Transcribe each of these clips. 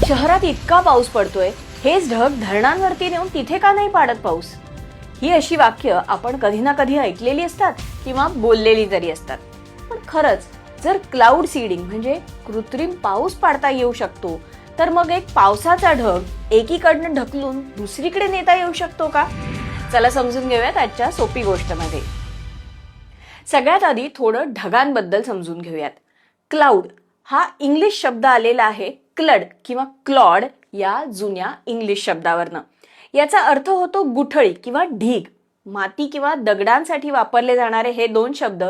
शहरात इतका पाऊस पडतोय, हेच ढग धरणांवरती नेऊन तिथे का नाही पाडत पाऊस? ही अशी वाक्य आपण कधी ना कधी ऐकलेली असतात किंवा बोललेली तरी असतात. पण खरंच जर क्लाउड सीडिंग म्हणजे कृत्रिम पाऊस पाडता येऊ शकतो, तर मग एक पावसाचा ढग एकीकडनं ढकलून दुसरीकडे नेता येऊ शकतो का? चला समजून घेऊयात आजच्या सोपी गोष्टमध्ये. सगळ्यात आधी थोडं ढगांबद्दल समजून घेऊयात. क्लाउड हा इंग्लिश शब्द आलेला आहे क्लड किंवा क्लॉड या जुन्या इंग्लिश शब्दावरनं. याचा अर्थ होतो गुठळी किंवा ढीग. माती किंवा दगडांसाठी वापरले जाणारे हे दोन शब्द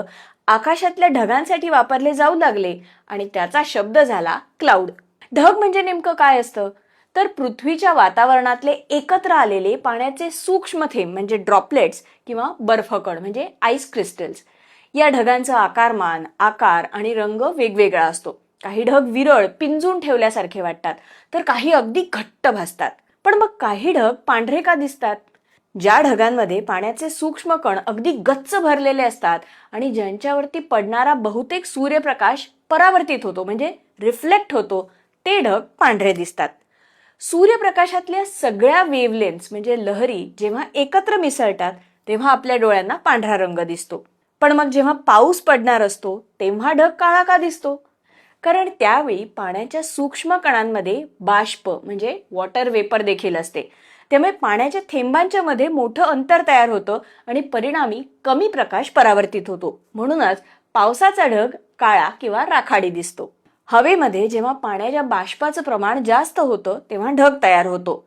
आकाशातल्या ढगांसाठी वापरले जाऊ लागले आणि त्याचा शब्द झाला क्लाउड. ढग म्हणजे नेमकं काय असतं? तर पृथ्वीच्या वातावरणातले एकत्र आलेले पाण्याचे सूक्ष्म थेंब म्हणजे ड्रॉपलेट्स किंवा बर्फकण म्हणजे आईस क्रिस्टल्स. या ढगांचा आकारमान, आकार आणि रंग वेगवेगळा असतो. काही ढग विरळ पिंजून ठेवल्यासारखे वाटतात, तर काही अगदी घट्ट भासतात. पण मग काही ढग पांढरे का दिसतात? ज्या ढगांमध्ये पाण्याचे सूक्ष्म कण अगदी गच्च भरलेले असतात आणि ज्यांच्यावरती पडणारा बहुतेक सूर्यप्रकाश परावर्तित होतो म्हणजे रिफ्लेक्ट होतो, ते ढग पांढरे दिसतात. सूर्यप्रकाशातल्या सगळ्या वेव्हलेन्थ्स म्हणजे लहरी जेव्हा एकत्र मिसळतात तेव्हा आपल्या डोळ्यांना पांढरा रंग दिसतो. पण मग जेव्हा पाऊस पडणार असतो तेव्हा ढग काळा का दिसतो? कारण त्यावेळी पाण्याच्या सूक्ष्म कणांमध्ये बाष्प म्हणजे वॉटर वेपर देखील असते. त्यामुळे पाण्याच्या थेंबांच्या मध्ये मोठं अंतर तयार होतं आणि परिणामी कमी प्रकाश परावर्तित होतो. म्हणूनच पावसाचा ढग काळा किंवा राखाडी दिसतो. हवेमध्ये जेव्हा पाण्याच्या बाष्पाचं प्रमाण जास्त होतं तेव्हा ढग तयार होतो.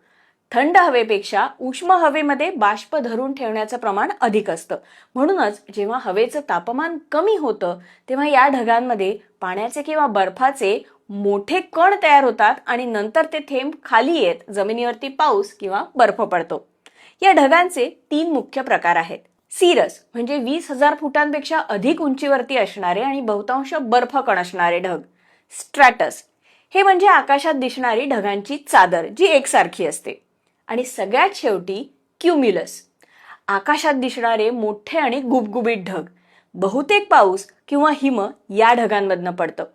थंड हवेपेक्षा उष्म हवेमध्ये बाष्प धरून ठेवण्याचं प्रमाण अधिक असतं. म्हणूनच जेव्हा हवेचं तापमान कमी होतं तेव्हा या ढगांमध्ये पाण्याचे किंवा बर्फाचे मोठे कण तयार होतात आणि नंतर ते थेंब खाली येत जमिनीवरती पाऊस किंवा बर्फ पडतो. या ढगांचे 3 मुख्य प्रकार आहेत. सिरस म्हणजे 20,000 फुटांपेक्षा अधिक उंचीवरती असणारे आणि बहुतांश बर्फ कण असणारे ढग. स्ट्रॅटस हे म्हणजे आकाशात दिसणारी ढगांची चादर जी एकसारखी असते. आणि सगळ्यात शेवटी क्युम्युलस, आकाशात दिसणारे मोठे आणि गुबगुबीत ढग. बहुतेक पाऊस किंवा हिम या ढगांमधनं पडतं.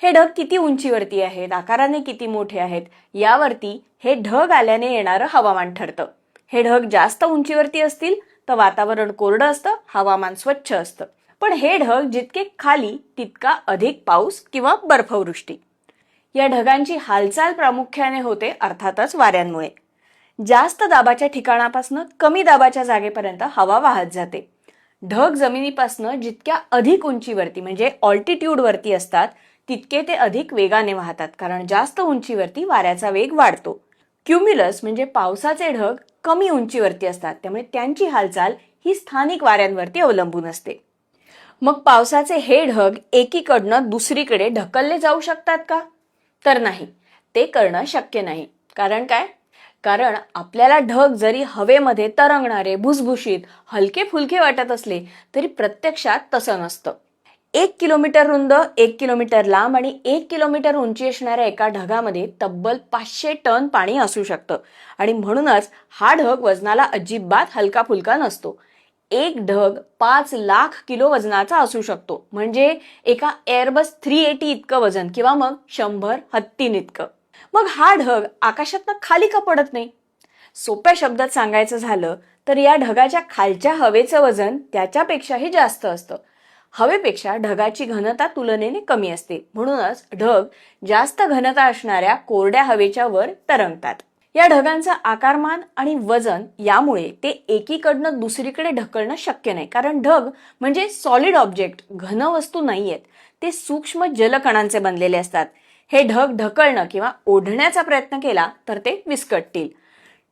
हे ढग किती उंचीवरती आहेत, आकाराने किती मोठे आहेत यावरती हे ढग आल्याने येणारं हवामान ठरतं. हे ढग जास्त उंचीवरती असतील तर वातावरण कोरडं असतं, हवामान स्वच्छ असतं. पण हे ढग जितके खाली तितका अधिक पाऊस किंवा बर्फवृष्टी. या ढगांची हालचाल प्रामुख्याने होते अर्थातच वाऱ्यांमुळे. जास्त दाबाच्या ठिकाणापासून कमी दाबाच्या जागेपर्यंत हवा वाहत जाते. ढग जमिनीपासून जितक्या अधिक उंचीवरती म्हणजे ऑल्टिट्यूड वरती असतात तितके ते अधिक वेगाने वाहतात, कारण जास्त उंचीवरती वाऱ्याचा वेग वाढतो. क्युम्युलस म्हणजे पावसाचे ढग कमी उंचीवरती असतात, त्यामुळे त्यांची हालचाल ही स्थानिक वाऱ्यांवरती अवलंबून असते. मग पावसाचे हे ढग एकीकडनं दुसरीकडे ढकलले जाऊ शकतात का? तर नाही, ते करणं शक्य नाही. कारण काय? कारण आपल्याला ढग जरी हवेमध्ये तरंगणारे, भुसभुशीत, हलके फुलके वाटत असले तरी प्रत्यक्षात तसं नसतं. 1 किलोमीटर रुंद, 1 किलोमीटर लांब आणि 1 किलोमीटर उंची असणाऱ्या एका ढगामध्ये तब्बल 500 टन पाणी असू शकतं आणि म्हणूनच हा ढग वजनाला अजिबात हलका फुलका नसतो. एक ढग 5 लाख किलो वजनाचा असू शकतो, म्हणजे एका एअरबस 380 इतकं वजन किंवा मग 100 हत्तीन इतकं. मग हा ढग आकाशातनं खाली का पडत नाही? सोप्या शब्दात सांगायचं झालं तर या ढगाच्या खालच्या हवेचं वजन त्याच्यापेक्षाही जास्त असतं. हवेपेक्षा ढगाची घनता तुलनेने कमी असते, म्हणूनच ढग जास्त घनता असणाऱ्या कोरड्या हवेच्या वर तरंगतात. या ढगांचा आकारमान आणि वजन यामुळे ते एकीकडनं दुसरीकडे ढकलणं शक्य नाही, कारण ढग म्हणजे सॉलिड ऑब्जेक्ट, घन वस्तू नाहीयेत. ते सूक्ष्म जलकणांचे बनलेले असतात. हे ढग ढकलणं किंवा ओढण्याचा प्रयत्न केला तर ते विस्कटतील.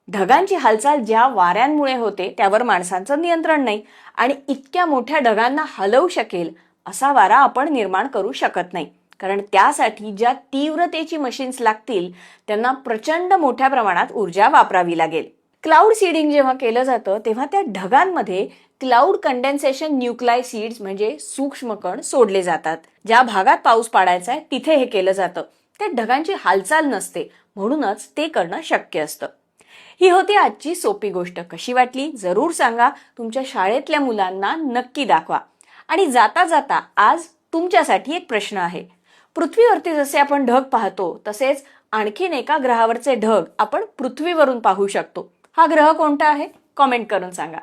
ढगांची हालचाल ज्या वाऱ्यांमुळे होते त्यावर माणसांचं नियंत्रण नाही आणि इतक्या मोठ्या ढगांना हलवू शकेल असा वारा आपण निर्माण करू शकत नाही, कारण त्यासाठी ज्या तीव्रतेची मशीन्स लागतील त्यांना प्रचंड मोठ्या प्रमाणात ऊर्जा वापरावी लागेल. क्लाउड सीडिंग जेव्हा केलं जातं तेव्हा त्या ढगांमध्ये क्लाउड कंडेन्सेशन न्यूक्लाई सीड्स म्हणजे सूक्ष्म कण सोडले जातात. ज्या भागात पाऊस पाडायचा आहे तिथे हे केलं जातं. त्या ढगांची हालचाल नसते, म्हणूनच ते करणं शक्य असतं. ही होती आजची सोपी गोष्ट. कशी वाटली जरूर सांगा. तुमच्या शाळेतल्या मुलांना नक्की दाखवा. आणि जाता जाता आज तुमच्यासाठी एक प्रश्न आहे. पृथ्वीवरती जसे आपण ढग पाहतो तसेच आणखीन एका ग्रहावरचे ढग आपण पृथ्वीवरून पाहू शकतो. हा ग्रह कोणता आहे? कॉमेंट करून सांगा.